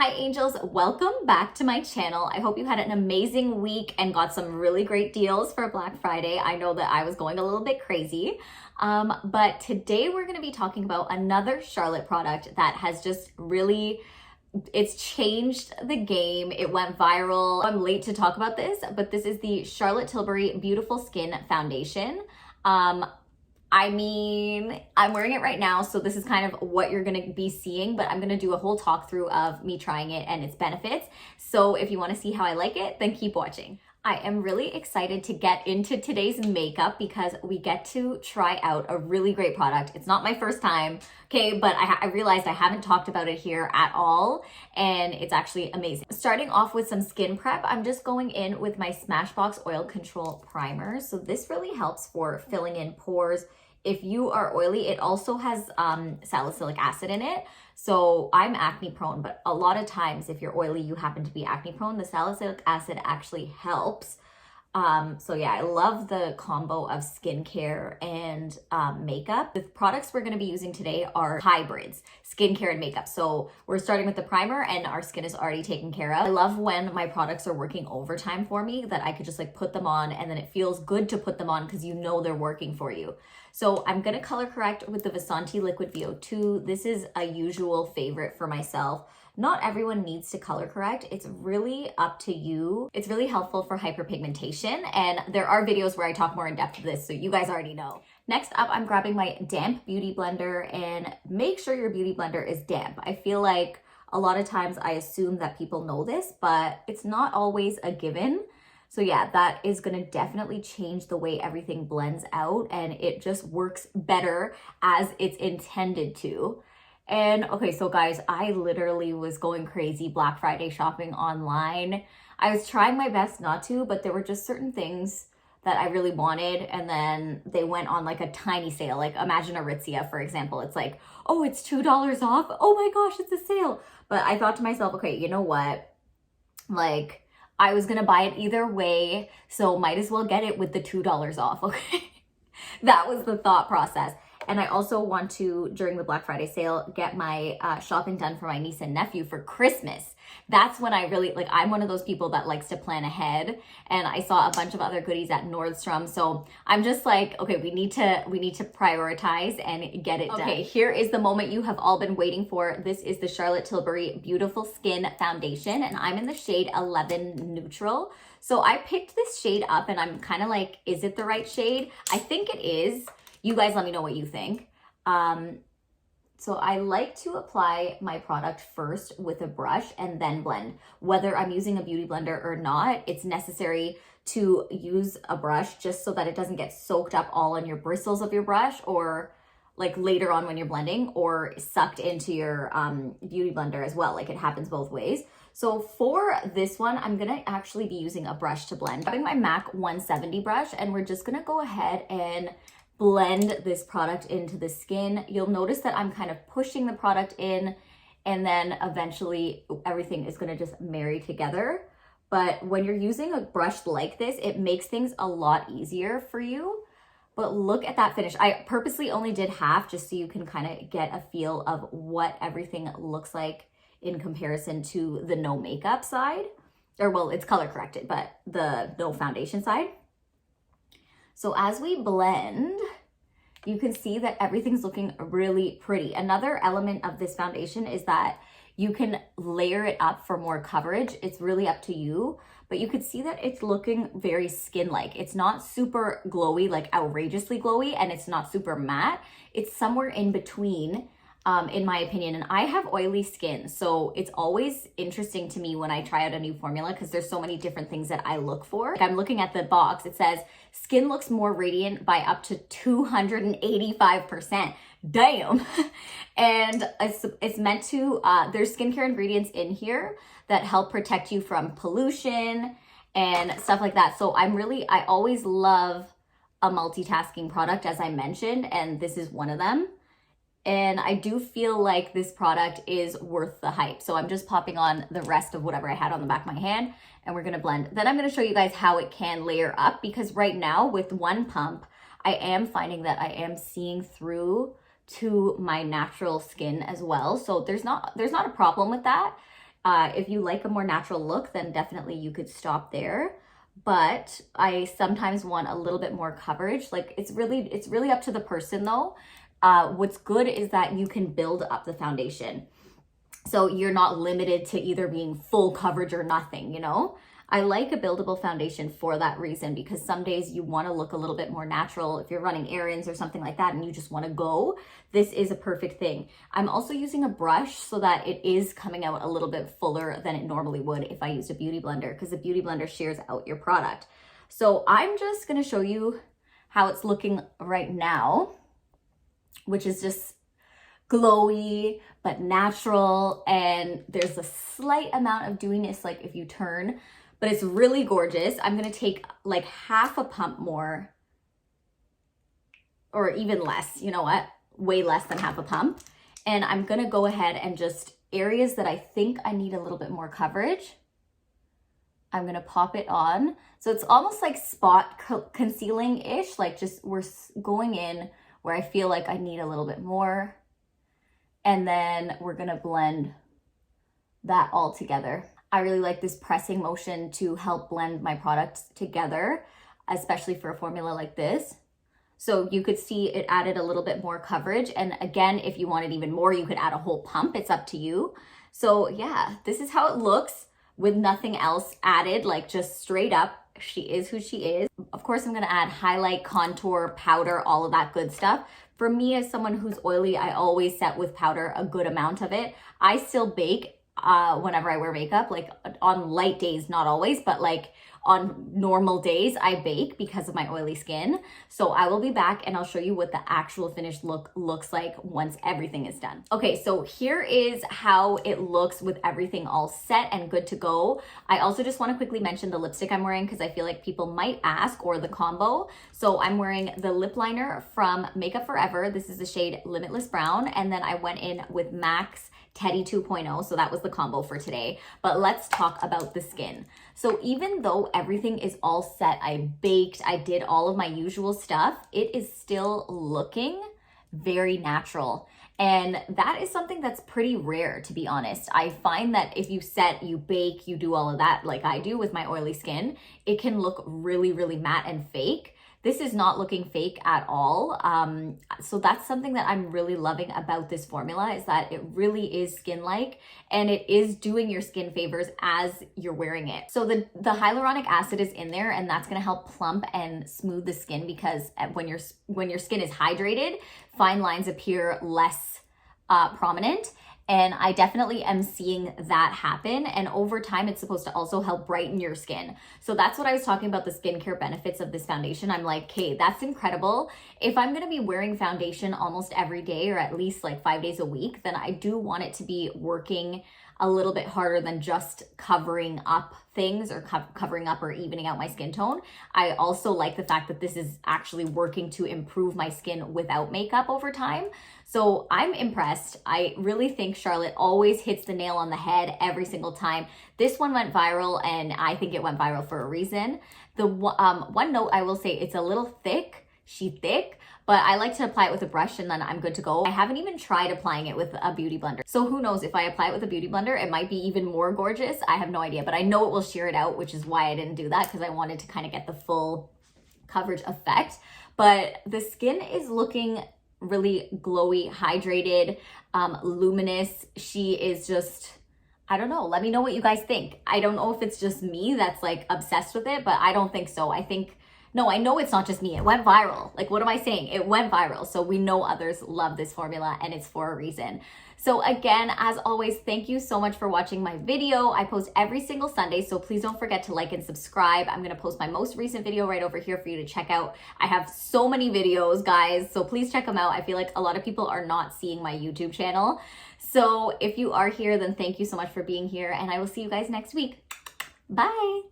Hi angels, welcome back to my channel. I hope you had an amazing week and got some really great deals for Black Friday. I know that I was going a little bit crazy, but today we're going to be talking about another Charlotte product that has just really, it's changed the game. It went viral. I'm late to talk about this, but this is the Charlotte Tilbury Beautiful Skin Foundation. I mean, I'm wearing it right now, so this is kind of what you're gonna be seeing, but I'm gonna do a whole talk through of me trying it and its benefits. So if you wanna see how I like it, then keep watching. I am really excited to get into today's makeup because we get to try out a really great product. It's not my first time, okay, but I realized I haven't talked about it here at all, and it's actually amazing. Starting off with some skin prep, I'm just going in with my Smashbox Oil Control Primer. So this really helps for filling in pores. If you are oily, it also has salicylic acid in it. So I'm acne prone, but a lot of times if you're oily, you happen to be acne prone, the salicylic acid actually helps. So yeah, I love the combo of skincare and makeup. The products we're gonna be using today are hybrids, skincare and makeup. So we're starting with the primer and our skin is already taken care of. I love when my products are working overtime for me, that I could just like put them on and then it feels good to put them on because you know they're working for you. So I'm gonna color correct with the Vasanti Liquid VO2. This is a usual favorite for myself. Not everyone needs to color correct. It's really up to you. It's really helpful for hyperpigmentation, and there are videos where I talk more in depth of this, so you guys already know. Next up, I'm grabbing my damp beauty blender, and make sure your beauty blender is damp. I feel like a lot of times I assume that people know this, but it's not always a given. So yeah, that is gonna definitely change the way everything blends out, and it just works better as it's intended to. And okay, so guys, I literally was going crazy Black Friday shopping online. I was trying my best not to, but there were just certain things that I really wanted, and then they went on like a tiny sale. Like imagine Aritzia, for example. It's like, oh, it's $2 off. Oh my gosh, it's a sale. But I thought to myself, okay, you know what? Like, I was gonna buy it either way, so might as well get it with the $2 off, okay? That was the thought process. And I also want to, during the Black Friday sale, get my shopping done for my niece and nephew for Christmas. That's when I really, like, I'm one of those people that likes to plan ahead. And I saw a bunch of other goodies at Nordstrom. So I'm just like, okay, we need to prioritize and get it done. Okay, here is the moment you have all been waiting for. This is the Charlotte Tilbury Beautiful Skin Foundation, and I'm in the shade 11 Neutral. So I picked this shade up and I'm kind of like, is it the right shade? I think it is. You guys let me know what you think. So I like to apply my product first with a brush and then blend. Whether I'm using a beauty blender or not, it's necessary to use a brush just so that it doesn't get soaked up all on your bristles of your brush, or like later on when you're blending, or sucked into your beauty blender as well. Like it happens both ways. So for this one, I'm gonna actually be using a brush to blend. I'm grabbing my MAC 170 brush, and we're just gonna go ahead and blend this product into the skin. You'll notice that I'm kind of pushing the product in, and then eventually everything is gonna just marry together. But when you're using a brush like this, it makes things a lot easier for you. But look at that finish. I purposely only did half just so you can kind of get a feel of what everything looks like in comparison to the no makeup side. Or well, it's color corrected, but the no foundation side. So as we blend, you can see that everything's looking really pretty. Another element of this foundation is that you can layer it up for more coverage. It's really up to you, but you can see that it's looking very skin-like. It's not super glowy, like outrageously glowy, and it's not super matte. It's somewhere in between, in my opinion. And I have oily skin, so it's always interesting to me when I try out a new formula because there's so many different things that I look for. Like I'm looking at the box, it says skin looks more radiant by up to 285%. Damn. And it's meant to, there's skincare ingredients in here that help protect you from pollution and stuff like that. So I always love a multitasking product, as I mentioned, and this is one of them. And I do feel like this product is worth the hype. So I'm just popping on the rest of whatever I had on the back of my hand, and we're gonna blend. Then I'm gonna show you guys how it can layer up, because right now with one pump, I am finding that I am seeing through to my natural skin as well. So there's not a problem with that. If you like a more natural look, then definitely you could stop there. But I sometimes want a little bit more coverage. Like it's really up to the person though. What's good is that you can build up the foundation. So you're not limited to either being full coverage or nothing, you know? I like a buildable foundation for that reason, because some days you want to look a little bit more natural. If you're running errands or something like that and you just want to go, this is a perfect thing. I'm also using a brush so that it is coming out a little bit fuller than it normally would if I used a beauty blender, because the beauty blender shears out your product. So I'm just going to show you how it's looking right now, which is just glowy but natural, and there's a slight amount of dewiness like if you turn, but it's really gorgeous. I'm gonna take like half a pump more, or even less, you know what, way less than half a pump, and I'm gonna go ahead and just areas that I think I need a little bit more coverage, I'm gonna pop it on. So it's almost like spot concealing-ish, like just we're going in where I feel like I need a little bit more. And then we're gonna blend that all together. I really like this pressing motion to help blend my products together, especially for a formula like this. So you could see it added a little bit more coverage. And again, if you wanted even more, you could add a whole pump. It's up to you. So yeah, this is how it looks with nothing else added, like just straight up. She is who she is. Of course, I'm gonna add highlight, contour, powder, all of that good stuff. For me, as someone who's oily, I always set with powder a good amount of it. I still bake whenever I wear makeup, like on light days, not always, but like on normal days, I bake because of my oily skin. So I will be back and I'll show you what the actual finished look looks like once everything is done. Okay, so here is how it looks with everything all set and good to go. I also just want to quickly mention the lipstick I'm wearing because I feel like people might ask, or the combo. So I'm wearing the lip liner from Makeup Forever. This is the shade Limitless Brown. And then I went in with MAC's Teddy 2.0, so that was the combo for today. But let's talk about the skin. So even though everything is all set, I baked, I did all of my usual stuff, it is still looking very natural. And that is something that's pretty rare, to be honest. I find that if you set, you bake, you do all of that like I do with my oily skin, it can look really, really matte and fake. This is not looking fake at all. So that's something that I'm really loving about this formula, is that it really is skin-like and it is doing your skin favors as you're wearing it. So the hyaluronic acid is in there, and that's gonna help plump and smooth the skin, because when your skin is hydrated, fine lines appear less prominent. And I definitely am seeing that happen. And over time, it's supposed to also help brighten your skin. So that's what I was talking about, the skincare benefits of this foundation. I'm like, okay, that's incredible. If I'm going to be wearing foundation almost every day, or at least like 5 days a week, then I do want it to be working a little bit harder than just covering up things, or covering up or evening out my skin tone. I also like the fact that this is actually working to improve my skin without makeup over time. So I'm impressed. I really think Charlotte always hits the nail on the head every single time. This one went viral, and I think it went viral for a reason. The one note I will say, it's a little thick. She's thick, but I like to apply it with a brush and then I'm good to go. I haven't even tried applying it with a beauty blender. So who knows, if I apply it with a beauty blender, it might be even more gorgeous. I have no idea, but I know it will shear it out, which is why I didn't do that, because I wanted to kind of get the full coverage effect. But the skin is looking really glowy, hydrated, luminous. She is just, I don't know. Let me know what you guys think. I don't know if it's just me that's like obsessed with it, but I don't think so. No, I know it's not just me. It went viral. Like, what am I saying? It went viral. So we know others love this formula, and it's for a reason. So again, as always, thank you so much for watching my video. I post every single Sunday, so please don't forget to like and subscribe. I'm gonna post my most recent video right over here for you to check out. I have so many videos, guys, so please check them out. I feel like a lot of people are not seeing my YouTube channel. So if you are here, then thank you so much for being here, and I will see you guys next week. Bye.